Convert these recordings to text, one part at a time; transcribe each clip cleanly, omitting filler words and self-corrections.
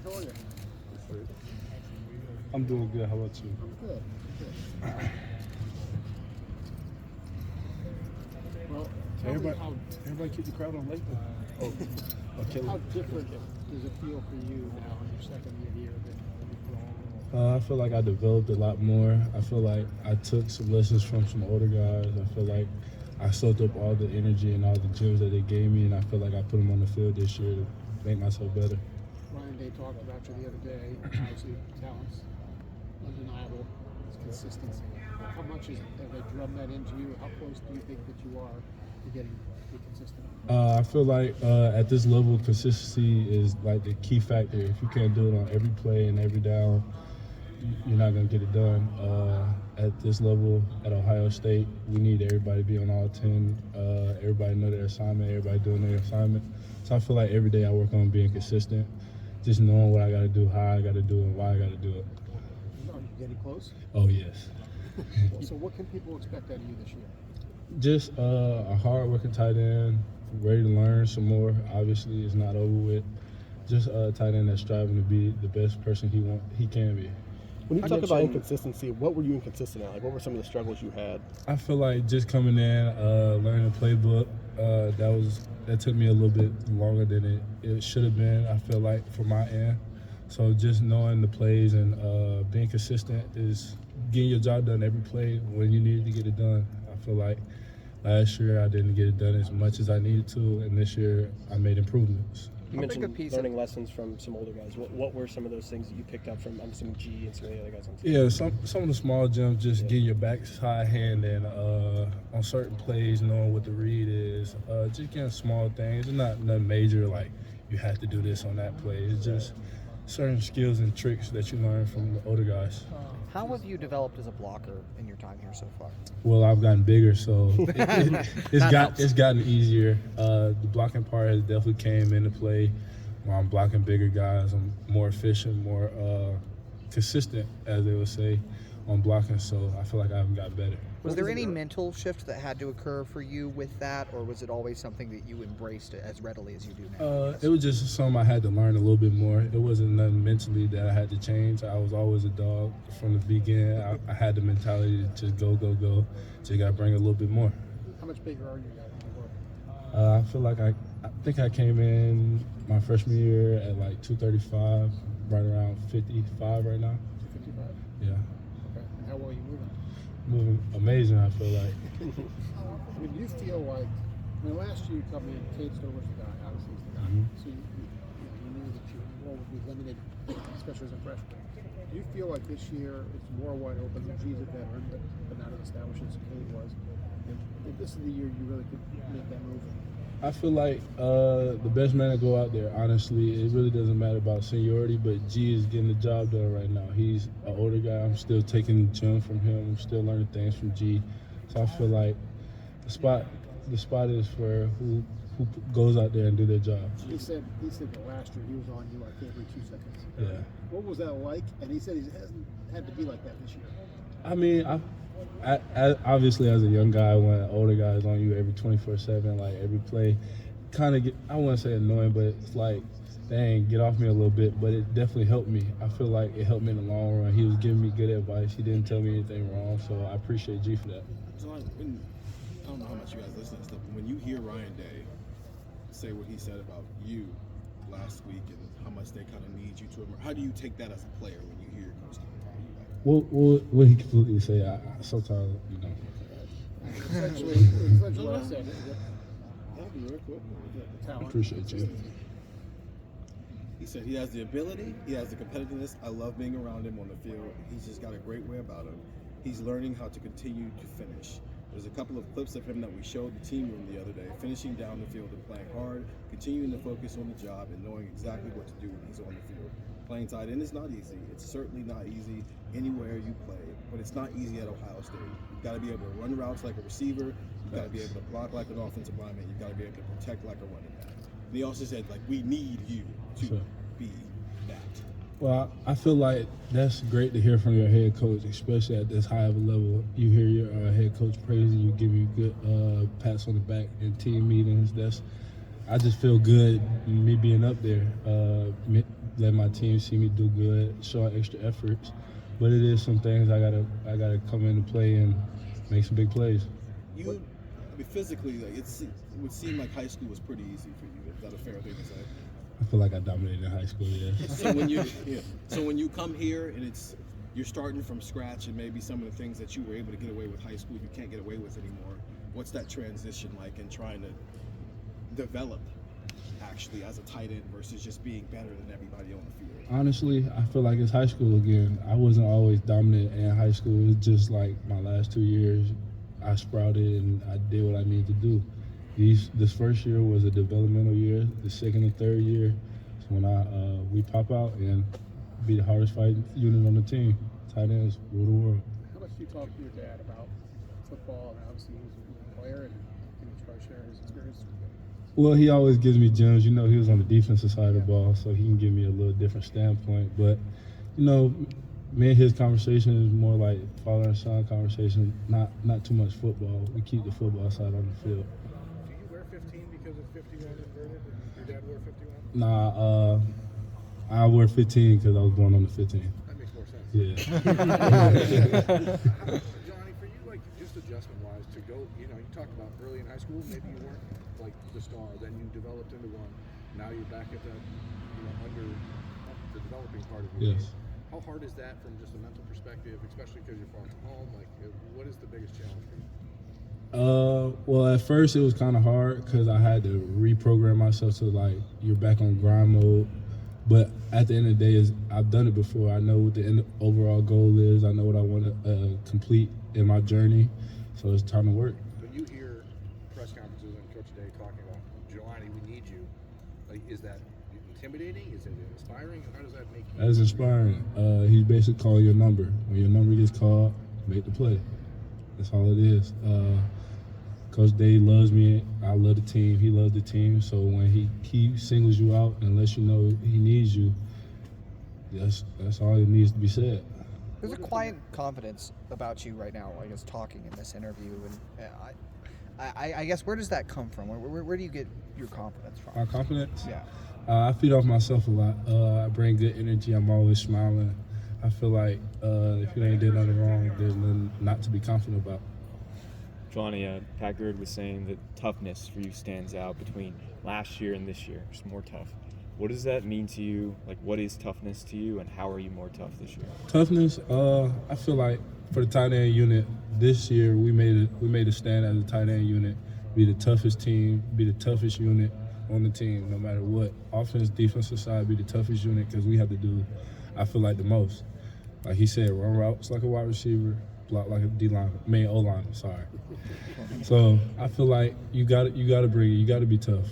How are you? I'm doing good. How about you? I'm good. Well, tell me Everybody keep the crowd on Lakeland. Okay. how different does it feel for you now in your second year here I feel like I developed a lot more. I feel like I took some lessons from some older guys. I feel like I soaked up all the energy and all the gems that they gave me, and I feel like I put them on the field this year to make myself better. Ryan Day talked about you the other day. Obviously, talent's undeniable. It's consistency. How much have they drummed that into you? How close do you think that you are to getting to be consistent? I feel like at this level, consistency is like the key factor. If you can't do it on every play and every down, you're not going to get it done. At this level, at Ohio State, we need everybody to be on all 10. Everybody know their assignment, everybody doing their assignment. So I feel like every day I work on being consistent, just knowing what I got to do, how I got to do it, and why I got to do it. Are you getting close? Oh, yes. So what can people expect out of you this year? Just a hard-working tight end, ready to learn some more. Obviously, it's not over with. Just a tight end that's striving to be the best person he can be. When you talk about inconsistency, what were you inconsistent at? Like, what were some of the struggles you had? I feel like just coming in, learning the playbook, that took me a little bit longer than it should have been, I feel like, for my end. So just knowing the plays and being consistent is getting your job done every play when you needed to get it done. I feel like last year I didn't get it done as much as I needed to, and this year I made improvements. You mentioned learning lessons from some older guys. What were some of those things that you picked up from, I'm assuming, G and some of the other guys on the team? Yeah, some of the small gems, just getting your backside hand and on certain plays, knowing what the read is. Just getting small things. It's not nothing major, like you have to do this on that play. It's just certain skills and tricks that you learn from the older guys. How have you developed as a blocker in your time here so far? Well, I've gotten bigger, so it's gotten easier. The blocking part has definitely came into play. When I'm blocking bigger guys, I'm more efficient, more consistent, as they would say, on blocking. So I feel like I've gotten better. Was there any mental shift that had to occur for you with that, or was it always something that you embraced as readily as you do now? It was just something I had to learn a little bit more. It wasn't nothing mentally that I had to change. I was always a dog from the beginning. I had the mentality to just go. Just got to bring a little bit more. How much bigger are you now than you were? I feel like I think I came in my freshman year at like 235, right around 55 right now. 255? Yeah. Okay. And how well are you moving? Moving amazing, I feel like. I mean, do you feel like, last year you told me Cade Stowe was the guy, obviously he's the guy. So you knew that your role would be limited, especially as a freshman. Do you feel like this year it's more wide open? G's a veteran, but not as established as Cade was. And if this is the year you really could make that move? I feel like the best man to go out there, honestly, it really doesn't matter about seniority, but G is getting the job done right now. He's an older guy. I'm still taking the gem from him. I'm still learning things from G. So I feel like the spot is for who goes out there and do their job. He said that last year he was on you like every 2 seconds. Yeah. What was that like? And he said he hasn't had to be like that this year. I mean, obviously as a young guy, when an older guy is on you every 24/7, like every play, kind of I wouldn't say annoying, but it's like, dang, get off me a little bit. But it definitely helped me. I feel like it helped me in the long run. He was giving me good advice. He didn't tell me anything wrong, so I appreciate G for that. So I don't know how much you guys listen to stuff, but when you hear Ryan Day say what he said about you last week and how much they kind of need you to emerge, how do you take that as a player when you hear Coach Thurman? What he completely say, I sometimes, Essentially what I said. I appreciate you. He said he has the ability, he has the competitiveness. I love being around him on the field. He's just got a great way about him. He's learning how to continue to finish. There's a couple of clips of him that we showed the team room the other day, finishing down the field and playing hard, continuing to focus on the job and knowing exactly what to do when he's on the field. Playing tight end is not easy. It's certainly not easy anywhere you play, but it's not easy at Ohio State. You've got to be able to run routes like a receiver. You've got to be able to block like an offensive lineman. You've got to be able to protect like a running back. And he also said, we need you to be that. Well, I feel like that's great to hear from your head coach, especially at this high of a level. You hear your head coach praising you, give you good pats on the back in team meetings. I just feel good me being up there, let my team see me do good, showing extra efforts. But it is some things I gotta come into play and make some big plays. I mean, physically, like it would seem like high school was pretty easy for you. Is that a fair thing to say? I feel like I dominated in high school, yeah. So when you come here and you're starting from scratch, and maybe some of the things that you were able to get away with high school, you can't get away with anymore. What's that transition like in trying to develop actually as a tight end versus just being better than everybody on the field? Honestly, I feel like it's high school again. I wasn't always dominant in high school. It was just like my last 2 years, I sprouted and I did what I needed to do. This first year was a developmental year. The second and third year is when we pop out and be the hardest fighting unit on the team. Tight ends rule the world. How much do you talk to your dad about football? And obviously, he was a player, and can you try to share his experience with you? Well, he always gives me gems. You know, he was on the defensive side of the ball, so he can give me a little different standpoint. But, you know, me and his conversation is more like father and son conversation, not too much football. We keep the football side on the field. Do you wear 15 because it's 51 inverted, and your dad wore 51? Nah, I wear 15 because I was born on the 15. That makes more sense. Yeah. Johnny, for you, like, just adjustment-wise, to go, you know, you talked about early in high school, maybe you weren't, like, the star, then you developed into one, now you're back at the, you know, under the developing part of your Yes. game. How hard is that from just a mental perspective, especially because you're far from home? Like, what is the biggest challenge for you? Well, at first it was kind of hard because I had to reprogram myself to like you're back on grind mode. But at the end of the day, I've done it before. I know what the overall goal is. I know what I want to complete in my journey. So it's time to work. But you hear press conferences and Coach Day talking about, Jelani, we need you. Like, is that intimidating? Is it inspiring? How does that make you? That is inspiring. He's basically calling your number. When your number gets called, make the play. That's all it is. Coach Day loves me. I love the team. He loves the team. So when he singles you out and lets you know he needs you, that's all that needs to be said. There's a quiet confidence about you right now, I guess, talking in this interview, and I guess where does that come from? Where do you get your confidence from? My confidence? Yeah. I feed off myself a lot. I bring good energy. I'm always smiling. I feel like if you ain't did nothing wrong, there's nothing not to be confident about. Jelani, Pat Gerd was saying that toughness for you stands out between last year and this year. Just more tough. What does that mean to you? Like, what is toughness to you, and how are you more tough this year? Toughness. I feel like for the tight end unit this year, we made a stand as a tight end unit. Be the toughest team. Be the toughest unit on the team, no matter what. Offense, defensive side, be the toughest unit because we have to do, I feel like, the most. Like he said, run routes like a wide receiver, block like a D lineman, O-lineman, sorry. So I feel like you got to bring it. You got to be tough.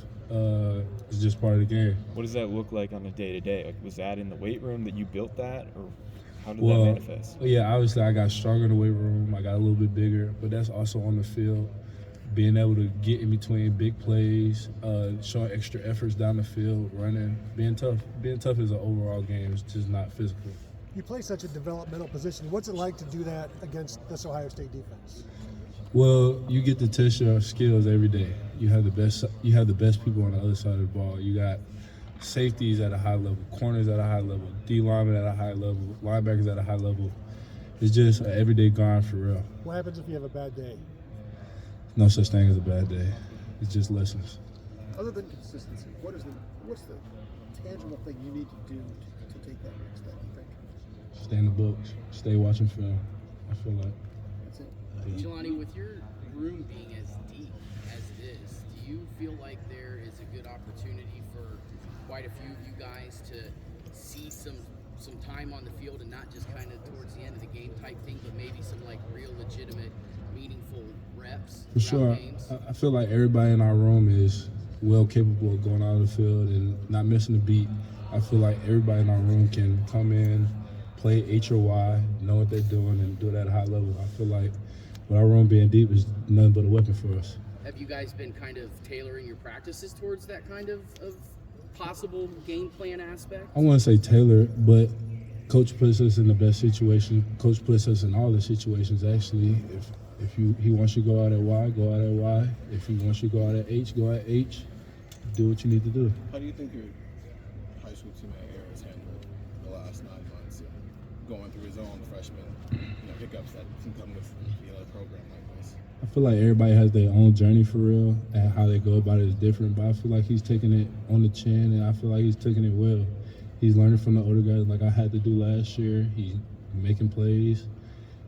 It's just part of the game. What does that look like on a day-to-day? Like, was that in the weight room that you built that, or how did that manifest? Yeah, obviously I got stronger in the weight room. I got a little bit bigger, but that's also on the field. Being able to get in between big plays, showing extra efforts down the field, running, being tough. Being tough is an overall game. It's just not physical. You play such a developmental position. What's it like to do that against this Ohio State defense? Well, you get to test your skills every day. You have the best people on the other side of the ball. You got safeties at a high level, corners at a high level, D linemen at a high level, linebackers at a high level. It's just an everyday grind for real. What happens if you have a bad day? No such thing as a bad day. It's just lessons. Other than consistency, what's the tangible thing you need to do to take that next step, you think? Stay in the books. Stay watching film. I feel like. That's it. Jelani, with your room being as deep as it is, do you feel like there is a good opportunity for quite a few of you guys to see some time on the field and not just kind of towards the end of the game type thing, but maybe some like real legitimate, meaningful reps? For sure. Games? I feel like everybody in our room is well capable of going out of the field and not missing a beat. I feel like everybody in our room can come in, play H or Y, know what they're doing, and do it at a high level. I feel like with our room being deep is nothing but a weapon for us. Have you guys been kind of tailoring your practices towards that kind of possible game plan aspect? I wouldn't say tailor, but Coach puts us in the best situation. Coach puts us in all the situations, actually. If he wants you to go out at Y, go out at Y. If he wants you to go out at H, go at H. Do what you need to do. How do you think your high school team at Air has handled last 9 months, going through his own freshman hiccups that can come with a program like this. I feel like everybody has their own journey for real, and how they go about it is different. But I feel like he's taking it on the chin, and I feel like he's taking it well. He's learning from the older guys like I had to do last year. He's making plays.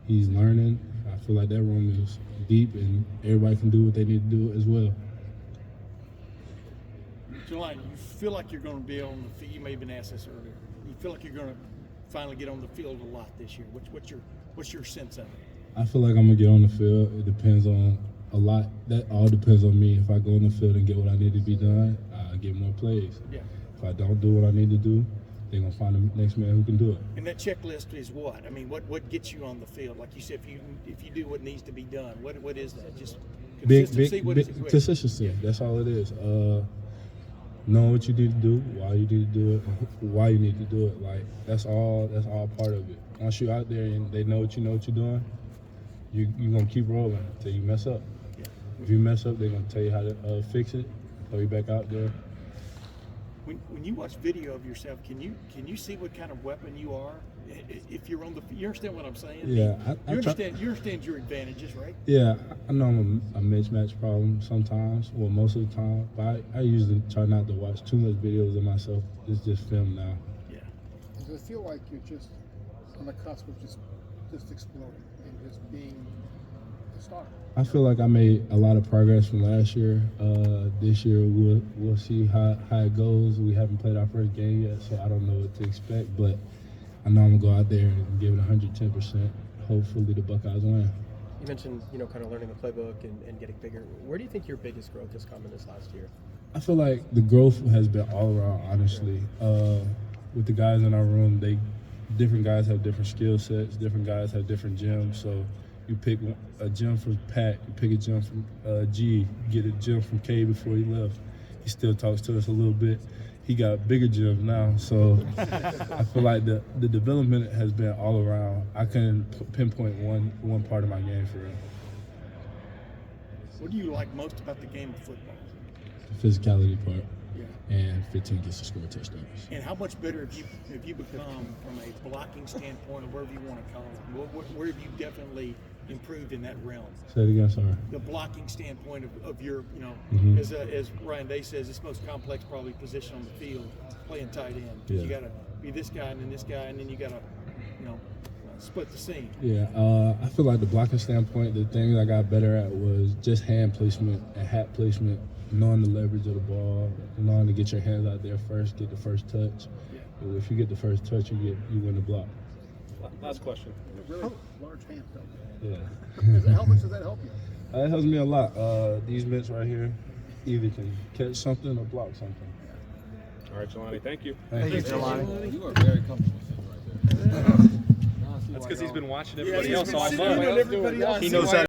He's learning. I feel like that room is deep, and everybody can do what they need to do as well. Jelani, you feel like you're going to be on the field. You may have been asked this earlier. You feel like you're going to finally get on the field a lot this year. What's your sense of it? I feel like I'm going to get on the field. It depends on a lot. That all depends on me. If I go on the field and get what I need to be done, I get more plays. Yeah. If I don't do what I need to do, they're going to find the next man who can do it. And that checklist is what? I mean, what gets you on the field? Like you said, if you do what needs to be done, what is that? Just consistency? What is it? Consistency. That's all it is. Knowing what you need to do, why you need to do it, why you need to do it. Like that's all part of it. Once you're out there and they know what you're doing, you're gonna keep rolling until you mess up. Yeah. If you mess up, they're gonna tell you how to fix it, throw you back out there. When you watch video of yourself, can you see what kind of weapon you are? If you're on the, you understand what I'm saying? Yeah, you understand your advantages, right? Yeah, I know I'm a mismatch problem sometimes, well, most of the time. But I usually try not to watch too much videos of myself. It's just film now. Yeah. Does it feel like you're just on the cusp of just exploding and just being a star? I feel like I made a lot of progress from last year. This year we'll see how it goes. We haven't played our first game yet, so I don't know what to expect. But I know I'm gonna go out there and give it 110%. Hopefully the Buckeyes win. You mentioned, kind of learning the playbook and getting bigger. Where do you think your biggest growth has come in this last year? I feel like the growth has been all around, honestly. With the guys in our room, different guys have different skill sets. Different guys have different gyms. So you pick a gym from Pat, you pick a gym from G, get a gym from K before he left. He still talks to us a little bit. He got bigger gyms now, so I feel like the development has been all around. I couldn't pinpoint one part of my game for real. What do you like most about the game of football? The physicality part. Yeah. And 15 gets to score touchdowns. And how much better have you become from a blocking standpoint, or whatever you want to call it? Where have you definitely improved in that realm? Say it again, sorry. The blocking standpoint of your, Mm-hmm. as Ryan Day says, it's the most complex probably position on the field, playing tight end. Yeah. You got to be this guy and then this guy, and then you got to, split the seam. Yeah, I feel like the blocking standpoint, the thing I got better at was just hand placement and hat placement, knowing the leverage of the ball, knowing to get your hands out there first, get the first touch. Yeah. If you get the first touch, you win the block. Last question. Really large hands, though. Yeah. How much does that help you? It helps me a lot. These mitts right here either can catch something or block something. All right, Jelani, thank you. Thank you, Jelani. You are very comfortable sitting right there. That's because he's been watching everybody else all He's month. been everybody else. He knows how